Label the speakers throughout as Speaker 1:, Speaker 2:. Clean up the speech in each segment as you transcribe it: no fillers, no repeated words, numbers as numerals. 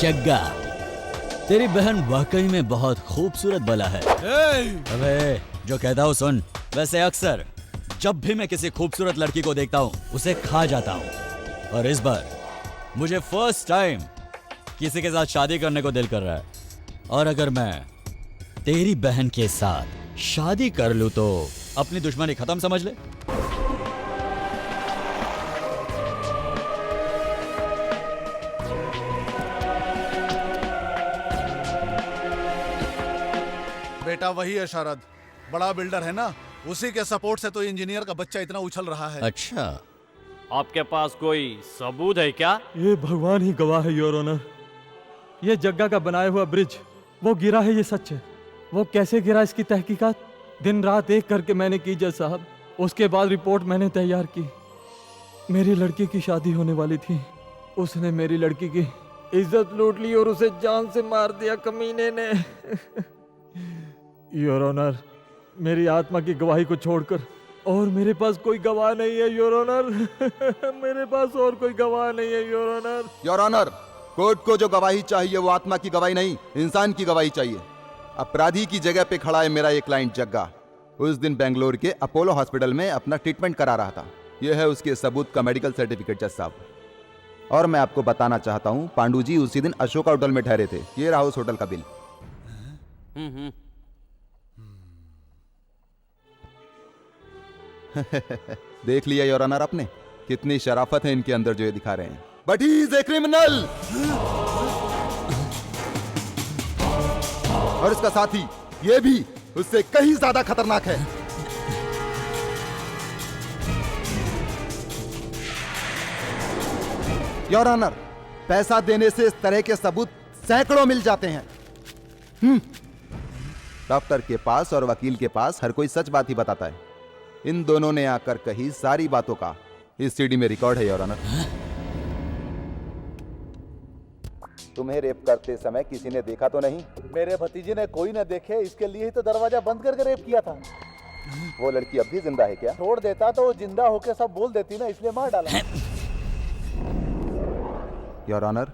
Speaker 1: जग्गा, तेरी बहन वाकई में बहुत खूबसूरत बला है। अबे जो कहता हूँ सुन। वैसे अक्सर जब भी मैं किसी खूबसूरत लड़की को देखता हूँ उसे खा जाता हूँ, और इस बार मुझे फर्स्ट टाइम किसी के साथ शादी करने को दिल कर रहा है। और अगर मैं तेरी बहन के साथ शादी कर लूँ तो अपनी दुश्मनी खत्म समझ ले।
Speaker 2: बेटा वही है शारद, बड़ा बिल्डर है ना, उसी के सपोर्ट से तो इंजीनियर का बच्चा इतना उछल रहा है।
Speaker 1: अच्छा,
Speaker 3: आपके पास कोई सबूत है क्या?
Speaker 4: ये भगवान ही गवाह है योर ऑनर। ये जग्गा का बनाया हुआ ब्रिज वो गिरा है, ये सच है। वो कैसे गिरा इसकी तहकीकात दिन रात एक करके मैंने की जज साहब। उसके बाद रिपोर्ट मैंने तैयार की। मेरी लड़की की शादी होने वाली थी, उसने मेरी लड़की की इज्जत लूट ली और उसे जान से मार दिया कमीने ने। योर ऑनर, मेरी आत्मा की गवाही को छोड़कर और मेरे पास कोई गवाह नहीं है योर ऑनर। मेरे पास और कोई गवाह नहीं है your honour.
Speaker 5: Your honour, court को जो गवाही चाहिए वो आत्मा की गवाही नहीं, इंसान की गवाही चाहिए। अपराधी की जगह पे खड़ा है मेरा एक क्लाइंट जग्गा। उस दिन बेंगलोर के अपोलो हॉस्पिटल में अपना ट्रीटमेंट करा रहा था। यह है उसके सबूत का मेडिकल सर्टिफिकेट जज साहब। और मैं आपको बताना चाहता हूँ, पांडू जी उसी दिन अशोका होटल में ठहरे थे। ये रहा उस होटल का बिल। देख लिया योर ऑनर आपने, कितनी शराफत है इनके अंदर जो ये दिखा रहे हैं। But he is a criminal. और इसका साथी ये भी उससे कहीं ज्यादा खतरनाक है। योर ऑनर, पैसा देने से इस तरह के सबूत सैकड़ों मिल जाते हैं। डॉक्टर के पास और वकील के पास हर कोई सच बात ही बताता है। इन दोनों ने आकर कही सारी बातों का इस सीडी में रिकॉर्ड है योर ऑनर। तुम्हें रेप करते समय किसी ने देखा तो नहीं?
Speaker 2: मेरे भतीजे ने कोई न देखे, इसके लिए ही तो दरवाजा बंद करके रेप किया था।
Speaker 5: वो लड़की अब भी जिंदा है क्या?
Speaker 2: छोड़ देता तो वो जिंदा होके सब बोल देती ना, इसलिए मार डाला।
Speaker 5: योर ऑनर,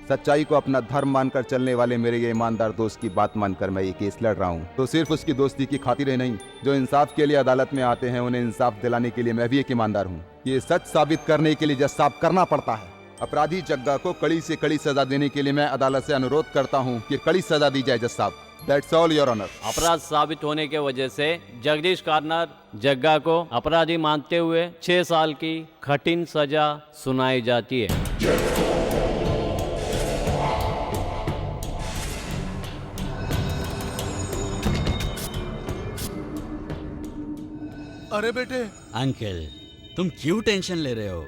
Speaker 5: सच्चाई को अपना धर्म मानकर चलने वाले मेरे ये ईमानदार दोस्त की बात मानकर मैं ये केस लड़ रहा हूँ। तो सिर्फ उसकी दोस्ती की खातिर ही नहीं, जो इंसाफ के लिए अदालत में आते हैं उन्हें इंसाफ दिलाने के लिए मैं भी एक ईमानदार हूँ। ये सच साबित करने के लिए जज साहब करना पड़ता है। अपराधी जग्गा को कड़ी से कड़ी सजा देने के लिए मैं अदालत से अनुरोध करता हूँ कि कड़ी सजा दी जाए जज साहब। That's all your honour.
Speaker 3: अपराध साबित होने के वजह से जगदीश कार्नर जग्गा को अपराधी मानते हुए 6 साल की कठिन सजा सुनाई जाती है।
Speaker 2: अरे बेटे।
Speaker 1: अंकल तुम क्यों टेंशन ले रहे हो?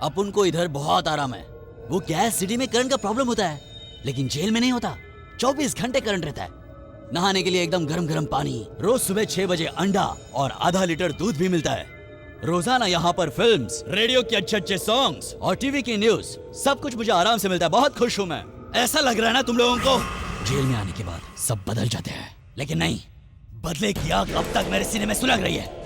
Speaker 1: अपन को इधर बहुत आराम है। वो क्या है, सिटी में करंट का प्रॉब्लम होता है, लेकिन जेल में नहीं होता। 24 घंटे करंट रहता है। नहाने के लिए एकदम गरम गरम पानी, रोज सुबह 6 बजे अंडा और आधा लीटर दूध भी मिलता है। रोजाना यहाँ पर फिल्म्स, रेडियो के अच्छे अच्छे सॉन्ग्स और टीवी की न्यूज, सब कुछ मुझे आराम से मिलता है। बहुत खुश हूँ मैं। ऐसा लग रहा है ना तुम लोगों को जेल में आने के बाद सब बदल जाते हैं, लेकिन नहीं, बदले की आग अब तक मेरे सीने में सुलग रही है।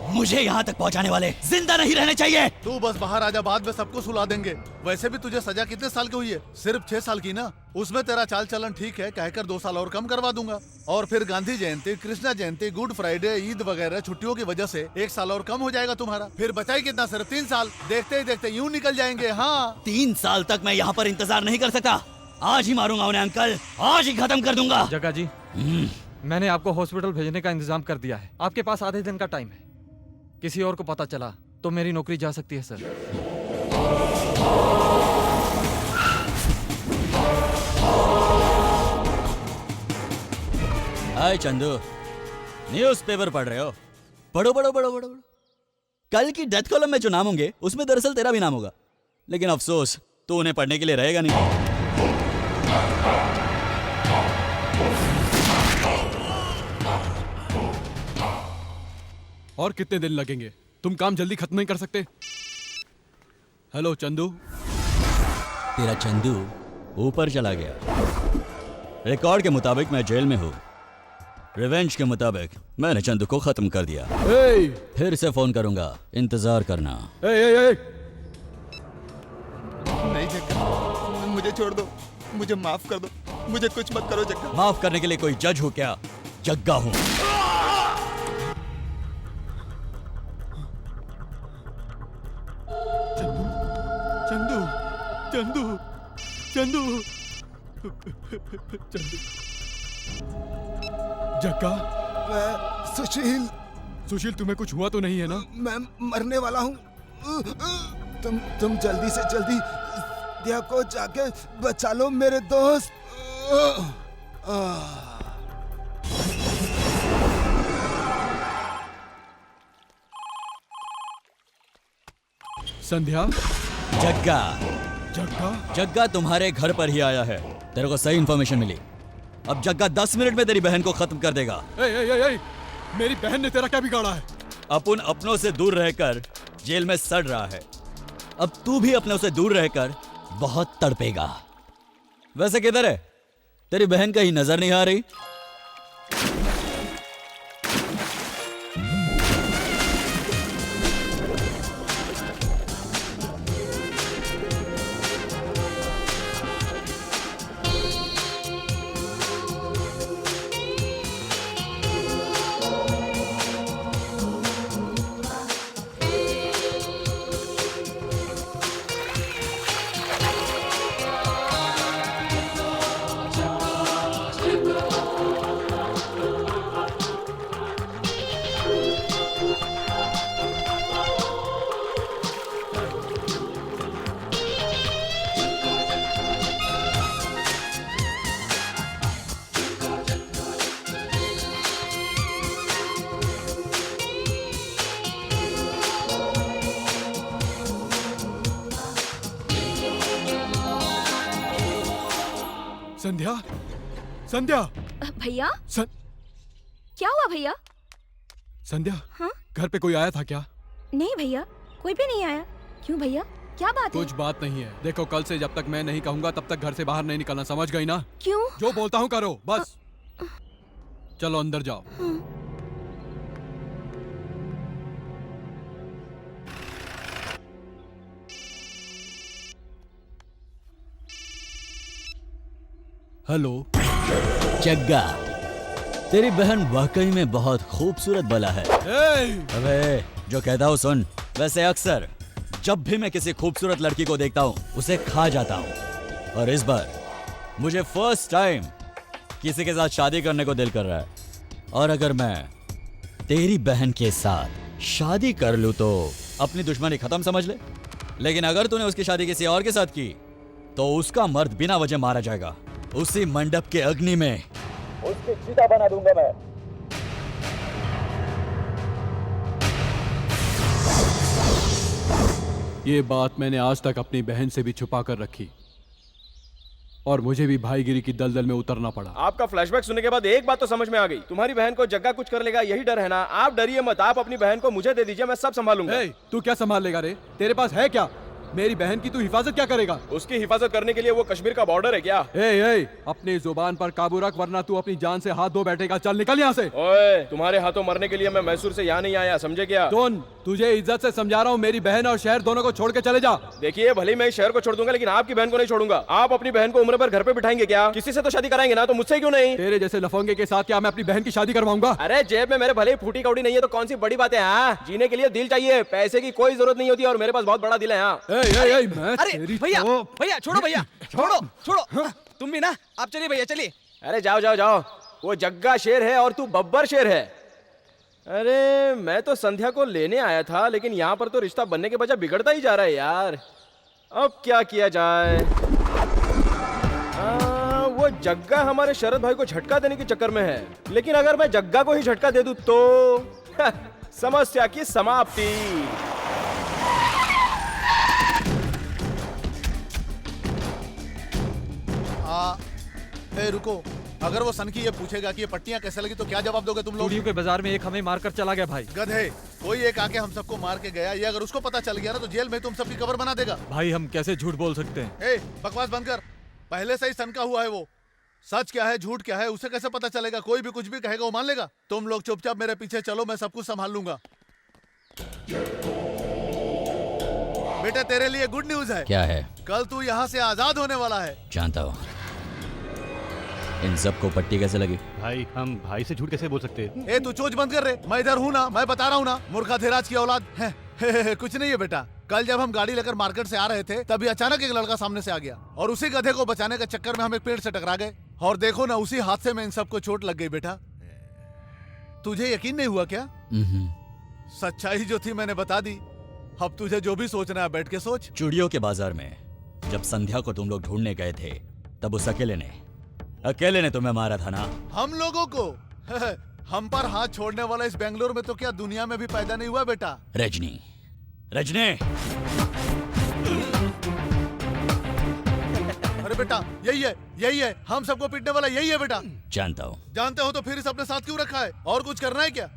Speaker 1: मुझे यहाँ तक पहुँचाने वाले जिंदा नहीं रहने चाहिए।
Speaker 2: तू बस बाहर आजा, बाद में सबको सुला देंगे। वैसे भी तुझे सजा कितने साल की हुई है? सिर्फ 6 साल की ना। उसमें तेरा चाल चलन ठीक है, कहकर 2 साल और कम करवा दूंगा। और फिर गांधी जयंती, कृष्णा जयंती, गुड फ्राइडे, ईद वगैरह छुट्टियों की वजह से 1 साल और कम हो जाएगा तुम्हारा। फिर बचाई कितना? सिर्फ 3 साल। देखते ही देखते यूं निकल जाएंगे। हाँ,
Speaker 1: 3 साल तक मैं यहाँ पर इंतजार नहीं कर सकता। आज ही मारूंगा उन्हें अंकल, आज ही खत्म कर दूंगा।
Speaker 4: जग्गा जी, मैंने आपको हॉस्पिटल भेजने का इंतजाम कर दिया है। आपके पास आधे दिन का टाइम है। किसी और को पता चला तो मेरी नौकरी जा सकती है सर।
Speaker 1: हाय चंदू, न्यूज़पेपर पढ़ रहे हो? पढ़ो पढ़ो पढ़ो पढ़ो। कल की डेथ कॉलम में जो नाम होंगे उसमें दरअसल तेरा भी नाम होगा, लेकिन अफसोस तू उन्हें पढ़ने के लिए रहेगा नहीं।
Speaker 6: और कितने दिन लगेंगे? तुम काम जल्दी खत्म नहीं कर सकते? हेलो चंदू।
Speaker 1: तेरा चंदू ऊपर चला गया। रिकॉर्ड के मुताबिक मैं जेल में हूँ। रिवेंज के मुताबिक मैंने चंदू को खत्म कर दिया। फिर से फोन करूंगा, इंतजार करना।
Speaker 5: नहीं जग्गा, मुझे छोड़ दो, मुझे माफ कर दो, मुझे कुछ मत करो जग्गा।
Speaker 1: माफ करने के लिए कोई जज हो क्या? जग्गा हूं।
Speaker 6: चंदू, चंदू, चंदू, चंदू, जग्गा।
Speaker 5: मैं सुशील,
Speaker 6: सुशील तुम्हें कुछ हुआ तो नहीं है ना?
Speaker 5: मैं मरने वाला हूँ। तुम जल्दी से जल्दी संध्या को जाके बचा लो मेरे दोस्त।
Speaker 6: संध्या,
Speaker 1: जग्गा,
Speaker 6: जग्गा,
Speaker 1: जग्गा तुम्हारे घर पर ही आया है। तेरे को सही इंफॉर्मेशन मिली। अब जग्गा 10 मिनट में तेरी बहन को खत्म कर देगा।
Speaker 6: ए, ए, ए, ए, मेरी बहन ने तेरा क्या बिगाड़ा है?
Speaker 1: अपन अपनों से दूर रहकर जेल में सड़ रहा है। अब तू भी अपनों से दूर रहकर बहुत तड़पेगा। वैसे किधर है तेरी बहन? कहीं नजर नहीं आ रही?
Speaker 6: संध्या, संध्या,
Speaker 7: भैया
Speaker 6: सं,
Speaker 7: क्या हुआ भैया?
Speaker 6: संध्या,
Speaker 7: हाँ?
Speaker 6: घर पे कोई आया था क्या?
Speaker 7: नहीं भैया, कोई भी नहीं आया। क्यों भैया, क्या बात है?
Speaker 6: कुछ बात नहीं है। देखो, कल से जब तक मैं नहीं कहूंगा तब तक घर से बाहर नहीं निकलना, समझ गई ना?
Speaker 7: क्यों?
Speaker 6: जो बोलता हूँ करो, बस। चलो अंदर जाओ।
Speaker 1: हेलो जग्गा, तेरी बहन वाकई में बहुत खूबसूरत बला है। अबे जो कहता हूँ सुन। वैसे अक्सर जब भी मैं किसी खूबसूरत लड़की को देखता हूँ उसे खा जाता हूँ, और इस बार मुझे फर्स्ट टाइम किसी के साथ शादी करने को दिल कर रहा है। और अगर मैं तेरी बहन के साथ शादी कर लूँ तो अपनी दुश्मनी खत्म समझ ले। लेकिन अगर तूने उसकी शादी किसी और के साथ की तो उसका मर्द बिना वजह मारा जाएगा। उसी मंडप के अग्नि में उसकी चिता बना दूंगा मैं।
Speaker 6: ये बात मैंने आज तक अपनी बहन से भी छुपा कर रखी, और मुझे भी भाईगिरी की दलदल में उतरना पड़ा।
Speaker 8: आपका फ्लैशबैक सुनने के बाद एक बात तो समझ में आ गई, तुम्हारी बहन को जग्गा कुछ कर लेगा, यही डर है ना? आप डरिए मत, आप अपनी बहन को मुझे दे दीजिए, मैं सब संभालूंगा।
Speaker 6: तू क्या संभाल लेगा रे? तेरे पास है क्या? मेरी बहन की तू हिफाजत क्या करेगा?
Speaker 8: उसकी हिफाजत करने के लिए वो कश्मीर का बॉर्डर है क्या?
Speaker 6: ए, अपनी जुबान पर काबू रख, वरना तू अपनी जान से हाथ धो बैठेगा। चल निकल यहाँ से।
Speaker 8: ओए, तुम्हारे हाथों मरने के लिए मैं मैसूर से यहाँ नहीं आया, समझे क्या?
Speaker 6: सुन, तुझे इज्जत से समझा रहा हूँ, मेरी बहन और शहर दोनों को छोड़ के चले जा।
Speaker 8: देखिए, भले मैं इस शहर को छोड़ दूंगा लेकिन आपकी बहन को नहीं छोड़ूंगा। आप अपनी बहन को उम्र भर घर पे बिठाएंगे क्या? किसी से तो शादी कराएंगे ना, तो मुझसे क्यों नहीं?
Speaker 6: तेरे जैसे लफंगे के साथ क्या मैं अपनी बहन की शादी करवाऊंगा?
Speaker 8: अरे जेब में मेरे भले ही फूटी कौड़ी नहीं है तो कौन सी बड़ी बात है? हाँ, जीने के लिए दिल चाहिए, पैसे की कोई जरूरत नहीं होती, और मेरे पास बहुत बड़ा दिल है। हाँ।
Speaker 9: अरे भैया, भैया छोड़ो, भैया छोड़ो, छोड़ो। तुम भी ना, आप चलिए भैया, चलिए।
Speaker 8: अरे जाओ जाओ जाओ, वो जग्गा शेर है और तू बब्बर शेर है। अरे मैं तो संध्या को लेने आया था, लेकिन यहाँ पर तो रिश्ता बनने के बजाय बिगड़ता ही जा रहा है यार। अब क्या किया जाए? वो जग्गा हमारे शरद भाई को झटका देने के चक्कर में है, लेकिन अगर मैं जग्गा को ही झटका दे दूं तो समस्या की समाप्ति।
Speaker 2: रुको, अगर वो सनकी ये पूछेगा कि ये पट्टियां कैसे लगी तो क्या जवाब दोगे तुम लोग?
Speaker 4: स्टूडियो के बाजार में एक हमें मारकर चला गया भाई।
Speaker 2: गधे, कोई एक आके हम सबको मार के गया, ये अगर उसको पता चल गया ना तो जेल में तुम सबकी कबर बना देगा।
Speaker 4: भाई हम कैसे झूठ बोल सकते हैं?
Speaker 2: बकवास बंद कर। पहले से ही सनका हुआ है वो। सच क्या है झूठ क्या है उसे कैसे पता चलेगा? कोई भी कुछ भी कहेगा वो मान लेगा। तुम लोग चुपचाप मेरे पीछे चलो, मैं सब कुछ संभाल लूंगा। बेटा तेरे लिए गुड न्यूज है।
Speaker 1: क्या है?
Speaker 2: कल तू यहाँ से आजाद होने वाला है।
Speaker 1: जानता हूँ। इन सबको पट्टी कैसे लगी?
Speaker 10: भाई हम भाई से झूठ कैसे बोल सकते हैं?
Speaker 2: ए तू चोच बंद कर रहे, मैं इधर हूँ ना, मैं बता रहा हूँ ना, मूर्खा धीराज की औलाद है। कुछ नहीं है बेटा, कल जब हम गाड़ी लेकर मार्केट से आ रहे थे तभी अचानक एक लड़का सामने से आ गया और उसी गधे को बचाने के चक्कर में हम एक पेड़ से टकरा गए और देखो ना उसी हादसे में इन सबको चोट लग गई। बेटा तुझे यकीन नहीं हुआ क्या? सच्चाई जो थी मैंने बता दी। अब तुझे जो भी सोचना है बैठ के सोच।
Speaker 1: चूड़ियों के बाजार में जब संध्या को तुम लोग ढूंढने गए थे तब उस अकेले ने तुम्हें मारा था ना?
Speaker 2: हम लोगों को हम पर हाथ छोड़ने वाला इस बेंगलोर में तो क्या दुनिया में भी पैदा नहीं हुआ बेटा।
Speaker 1: रजनी
Speaker 2: अरे बेटा यही है हम सबको पीटने वाला यही है बेटा।
Speaker 1: जानता हूँ।
Speaker 2: जानते हो तो फिर इस अपने साथ क्यों रखा है? और कुछ करना है क्या?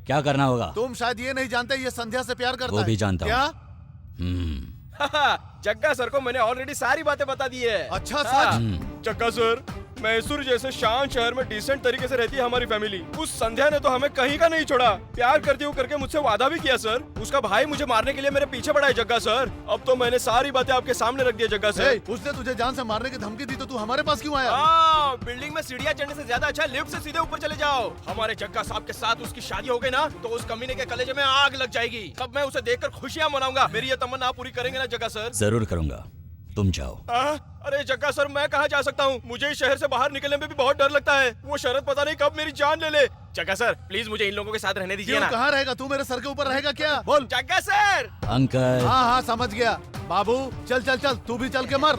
Speaker 1: क्या करना होगा?
Speaker 2: तुम शायद ये नहीं जानते ये संध्या से प्यार करता है।
Speaker 1: वो भी जानता हूँ।
Speaker 2: क्या?
Speaker 8: जग्गा सर को मैंने ऑलरेडी सारी बातें बता दी है।
Speaker 2: अच्छा सच?
Speaker 8: जग्गा सर, मैसूर जैसे शांत शहर में डिसेंट तरीके से रहती है हमारी फैमिली। उस संध्या ने तो हमें कहीं का नहीं छोड़ा। प्यार करती हूँ करके मुझसे वादा भी किया सर। उसका भाई मुझे मारने के लिए मेरे पीछे पड़ा है जग्गा सर। अब तो मैंने सारी बातें आपके सामने रख दी है जग्गा सर।
Speaker 2: उसने तुझे जान से मारने की धमकी दी तो तू हमारे पास क्यों आया?
Speaker 8: बिल्डिंग में सीढ़ियाँ चढ़ने से ज्यादा अच्छा लिफ्ट से सीधे ऊपर चले जाओ। हमारे जग्गा साहब के साथ उसकी शादी हो गई ना तो उस कमीने के कलेजे में आग लग जाएगी। तब मैं उसे देखकर खुशियाँ मनाऊंगा। मेरी ये तमन्ना पूरी करेंगे ना जग्गा सर?
Speaker 1: जरूर करूंगा, तुम जाओ।
Speaker 8: अरे जग्गा सर मैं कहाँ जा सकता हूँ? मुझे इस शहर से बाहर निकलने में भी बहुत डर लगता है। वो शरद पता नहीं कब मेरी जान ले ले। जग्गा सर प्लीज मुझे इन लोगों के साथ रहने दीजिए ना।
Speaker 2: कहाँ रहेगा तू? मेरे सर के ऊपर रहेगा क्या? बोल।
Speaker 8: जग्गा सर।
Speaker 1: अंकल।
Speaker 2: हाँ समझ गया बाबू। चल तू भी चल के मर।